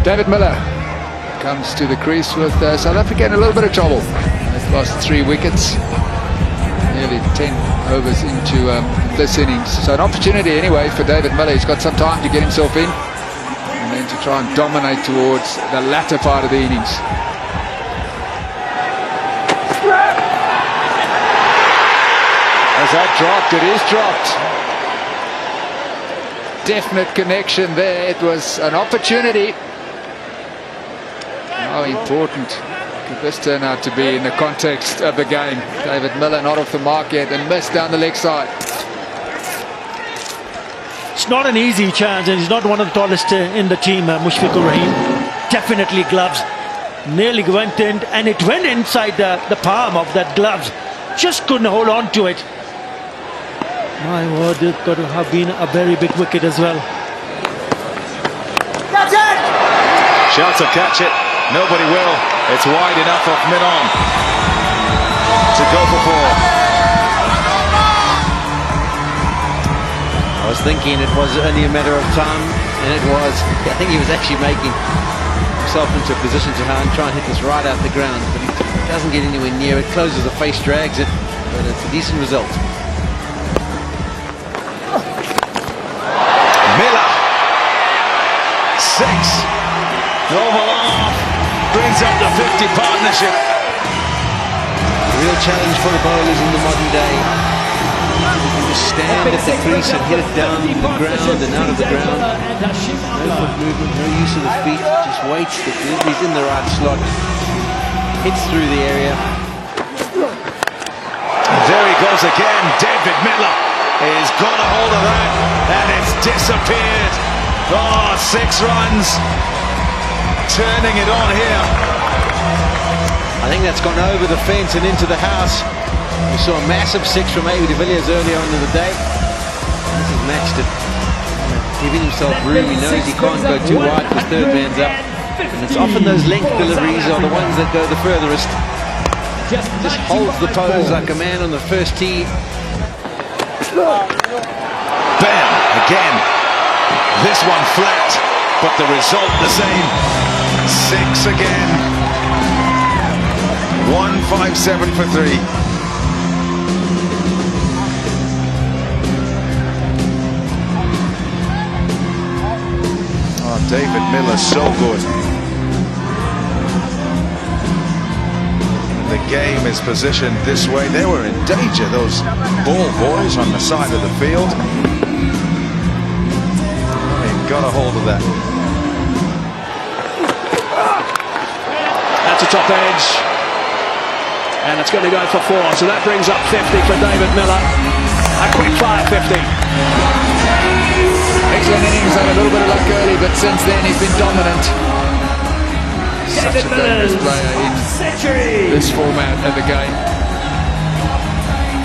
David Miller comes to the crease with South Africa in a little bit of trouble. They've lost 3 wickets, nearly 10 overs into this innings. So an opportunity anyway for David Miller. He's got some time to get himself in and then to try and dominate towards the latter part of the innings. As that dropped, it is dropped. Definite connection there. It was an opportunity. How important could this turn out to be in the context of the game? David Miller not off the mark yet and missed down the leg side. It's not an easy chance, and he's not one of the tallest in the team, Mushfiqur Rahim. Definitely gloves. Nearly went in, and it went inside the palm of that gloves. Just couldn't hold on to it. My word, it got to have been a very big wicket as well. That's it! Shouts will catch it. Nobody will. It's wide enough off mid-on to go for 4. I was thinking it was only a matter of time, and it was. I think he was actually making himself into a position to try and hit this right out the ground, but he doesn't get anywhere near it. Closes the face, drags it, but it's a decent result. Miller, 6. Normal off, brings up the 50 partnership. Real challenge for the bowlers in the modern day. You just stand at the crease and hit it down the ground and out of the ground. No foot movement, no use of the feet. Just waits. The delivery's in the right slot. Hits through the area. There he goes again. David Miller is got a hold of that, and it's disappeared. Oh, 6 runs. Turning it on here. I think that's gone over the fence and into the house. We saw a massive 6 from A.B. de Villiers earlier on in the day. This has matched it. Giving himself room. He knows he can't go too wide because third man's up. And it's often those length deliveries are the ones that go the furthest. Just holds the pose like a man on the first tee. Bam! Again. This one flat, but the result the same. 6 again. 157 for 3. Oh, David Miller, so good. The game is positioned this way. They were in danger, those ball boys on the side of the field. They got a hold of that. That's a top edge, and it's going to go for 4, so that brings up 50 for David Miller. A quick fire 50. Excellent innings, had a little bit of luck early, but since then he's been dominant. Such a dangerous player in this format of the game.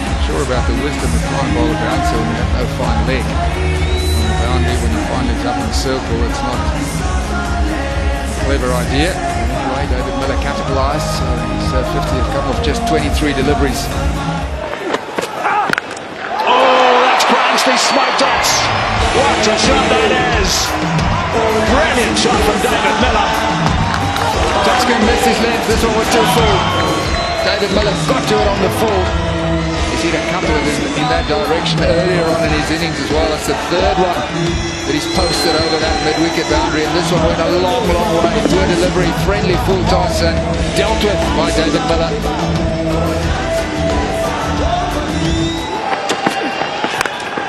Not sure about the wisdom of trying to bowl a bouncer when you have no fine leg. On the boundary, when you find it's up in a circle, it's not a clever idea. Anyway, David Miller capitalised, so he's 50 have come off just 23 deliveries. Oh, that's crunched these smoke dots. What a shot that is. Brilliant shot from David Miller. Tuscan missed his length, this one was too full. David Miller got to it on the full. He's hit a couple of them in that direction earlier on in his innings as well. That's the 3rd one that he's posted over that mid-wicket boundary, and this one went a long, long way. Poor delivery, friendly full toss, and dealt with by David Miller.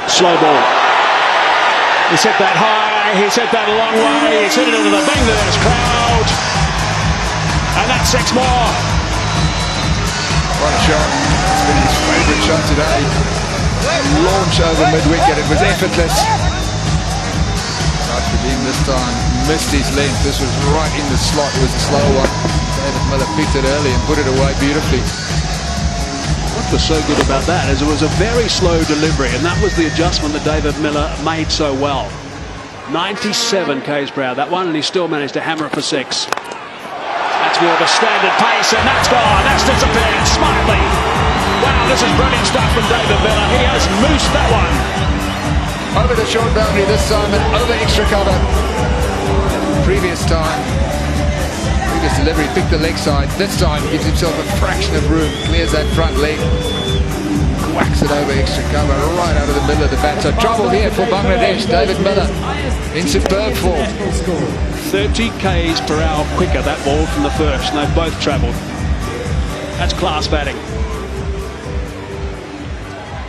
Slow ball. He's hit that high, he's hit that a long way, he's hit it into the Bangladesh crowd. And that's 6 more. What a shot. It's been his favourite shot today. Launch over mid-wicket, it was effortless. Not for him this time, missed his length. This was right in the slot, it was a slow one. David Miller picked it early and put it away beautifully. What was so good about that is it was a very slow delivery, and that was the adjustment that David Miller made so well. 97 k's per hour, that one, and he still managed to hammer it for 6. That's more of a standard pace, and that's gone. That's disappeared smartly. Wow, this is brilliant stuff from David Miller. He has moosed that one. Over the short boundary this time and over extra cover. Previous delivery, picked the leg side. This time he gives himself a fraction of room, clears that front leg, whacks it over extra cover right out of the middle of the bat. So trouble here for Bangladesh. David Miller in superb form. 30 k's per hour quicker that ball from the first, and they've both travelled. That's class batting.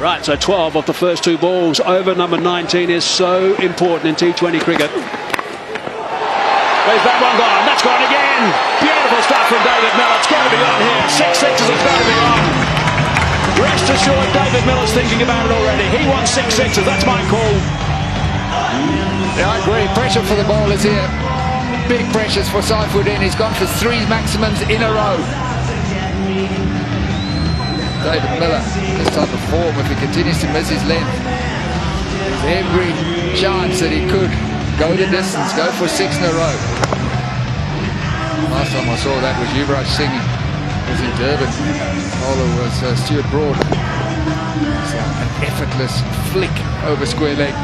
Right, so 12 off the first two balls. Over number 19 is so important in T20 cricket. Where's that one gone? That's gone again. Beautiful stuff from David Miller. It's got to be on here. 6 sixes, it's got to be on. Rest assured, David Miller's thinking about it already. He wants 6 sixes. That's my call. Yeah, I agree. Pressure for the bowlers here. Big pressures for Saifuddin. He's gone for 3 maximums in a row. David Miller, this type of form, if he continues to miss his length, there's every chance that he could go the distance, go for 6 in a row. Last time I saw that was Yuvraj Singh. It was in Durban. Bowler was Stuart Broad. It's an effortless flick over square leg.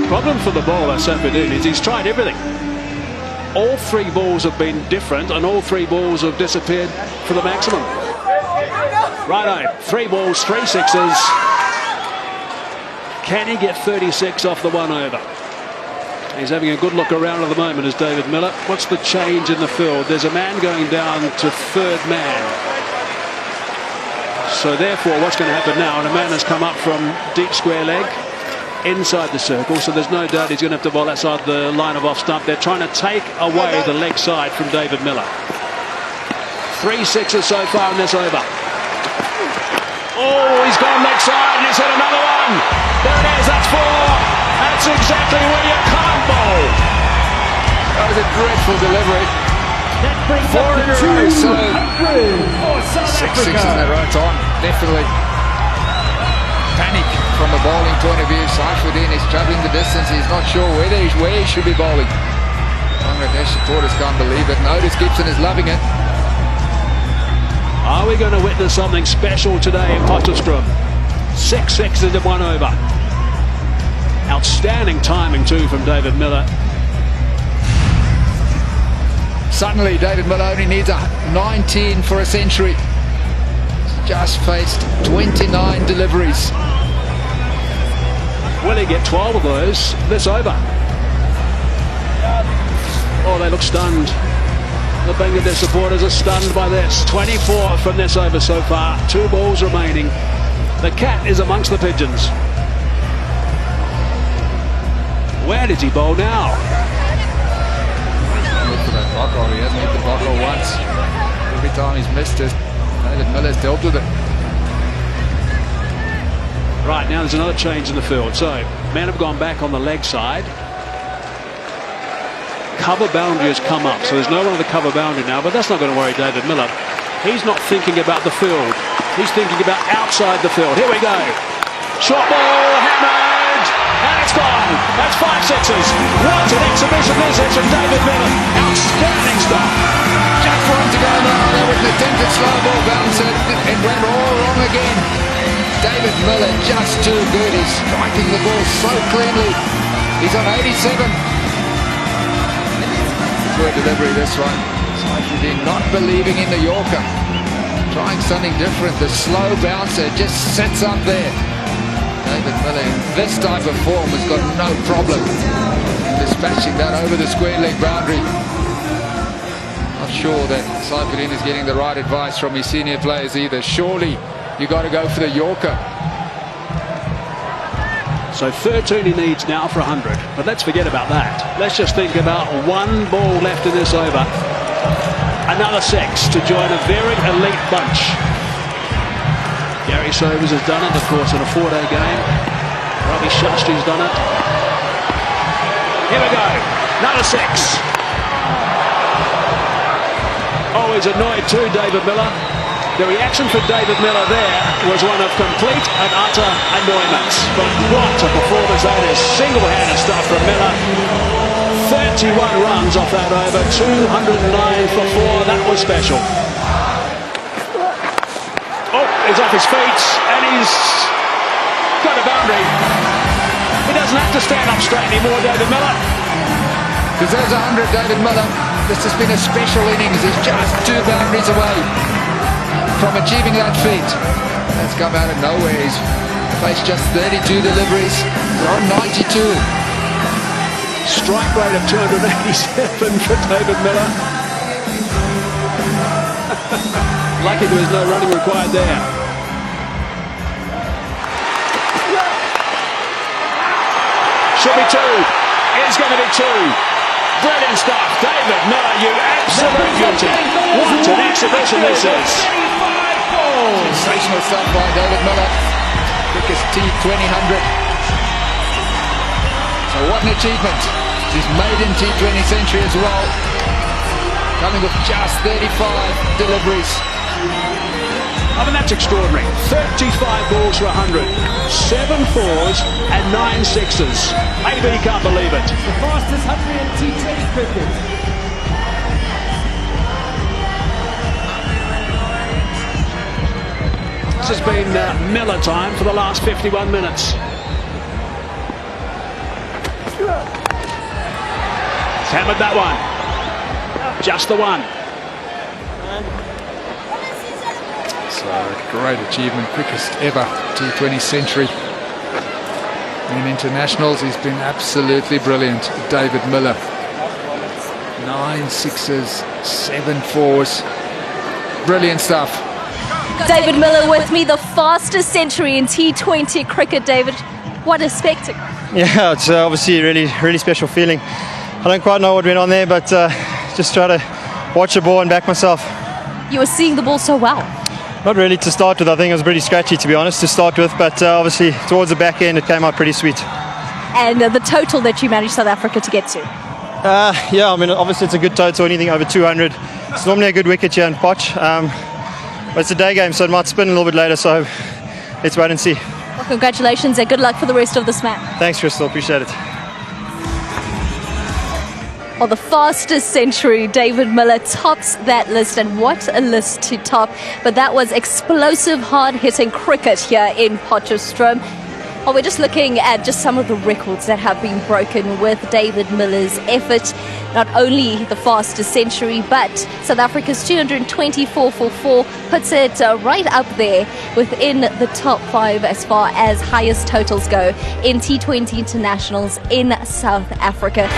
Problem for the bowler, Saifuddin, is he's tried everything. All 3 balls have been different, and all 3 balls have disappeared for the maximum. Righto, 3 balls, 3 sixes. Can he get 36 off the 1 over? He's having a good look around at the moment as David Miller. What's the change in the field? There's a man going down to 3rd man. So therefore, what's going to happen now? And a man has come up from deep square leg inside the circle. So there's no doubt he's going to have to bowl outside the line of off stump. They're trying to take away the leg side from David Miller. 3 sixes so far in this over. Oh, he's gone leg side and he's hit another one. There it is, that's 4. That's exactly where you can't bowl. That was a dreadful delivery. 4 in a row, so 6 sixes in a row time. Definitely panic from a bowling point of view. Saifuddin is travelling the distance. He's not sure where he should be bowling. Bangladesh supporters can't believe it. Otis Gibson is loving it. Are we going to witness something special today in Potchefstroom? 6 sixes in 1 over. Outstanding timing too from David Miller. Suddenly David Miller only needs a 19 for a century. He's just faced 29 deliveries. Will he get 12 of those this over? Oh, they look stunned. The Bangladesh supporters are stunned by this. 24 from this over so far. 2 balls remaining. The cat is amongst the pigeons. Where did he bowl now? Look for that bottle. He hasn't hit the bottle once. Every time he's missed it, David Miller's dealt with it. Right, now there's another change in the field. So, men have gone back on the leg side. Cover boundary has come up, so there's no one on the cover boundary now, but that's not going to worry David Miller. He's not thinking about the field. He's thinking about outside the field. Here we go. Short ball, hammered, and it's gone. That's 5 sixes. What an exhibition this is from David Miller. Outstanding stuff. Just for him to go now. There was an attempted slow ball bounce. It went all wrong again. David Miller just too good. He's striking the ball so cleanly. He's on 87. Poor delivery this one. Saifuddin not believing in the Yorker. Trying something different. The slow bouncer just sits up there. David Miller in this type of form has got no problem dispatching that over the square leg boundary. Not sure that Saifuddin is getting the right advice from his senior players either. Surely you got to go for the Yorker. So 13 he needs now for 100. But let's forget about that. Let's just think about 1 ball left in this over. Another 6 to join a very elite bunch. Gary Sobers has done it, of course, in a 4-day game. Ravi Shastri's done it. Here we go. Another 6. Oh, he's annoyed too, David Miller. The reaction for David Miller there was one of complete and utter annoyance. But what a performance that is. Single-handed stuff from Miller. 31 runs off that over. 209 for 4. That was special. Oh, he's off his feet and he's got a boundary. He doesn't have to stand up straight anymore, David Miller. Deserves 100, David Miller. This has been a special innings. He's just 2 boundaries away from achieving that feat. That's come out of nowhere. He's faced just 32 deliveries. They're on 92. Strike rate of 287 for David Miller. Lucky there was no running required there. Should be 2. It's going to be 2. Brilliant stuff. David Miller, you absolute beauty. What an exhibition this is. Sensational stuff by David Miller. Quickest T20 100. So what an achievement. He's made in T20 century as well. Coming with just 35 deliveries. I mean, that's extraordinary. 35 balls for 100. 7 4s and 9 6s. Maybe he can't believe it. The fastest 100 in T20 cricket. This has been Miller time for the last 51 minutes. He's hammered that one. Just the one. So great achievement, quickest ever T20 century. In internationals, he's been absolutely brilliant. David Miller. 9 6s, 7 4s. Brilliant stuff. David Miller with me, the fastest century in T20 cricket. David, what a spectacle. Yeah, it's obviously a really special feeling. I don't quite know what went on there, but just try to watch the ball and back myself. You were seeing the ball so well. Not really to start with. I think it was pretty scratchy, to be honest, to start with, but obviously towards the back end it came out pretty sweet. And the total that you managed South Africa to get to? Yeah, I mean, obviously it's a good total, anything over 200. It's normally a good wicket here in Poch, but it's a day game, so it might spin a little bit later, so let's wait and see. Well, congratulations and good luck for the rest of this match. Thanks, Crystal, appreciate it. Well, the fastest century, David Miller, tops that list, and what a list to top. But that was explosive, hard-hitting cricket here in Potchefstroom. Well, we're just looking at just some of the records that have been broken with David Miller's effort. Not only the fastest century, but South Africa's 224 for 4 puts it right up there within the top 5 as far as highest totals go in T20 internationals in South Africa.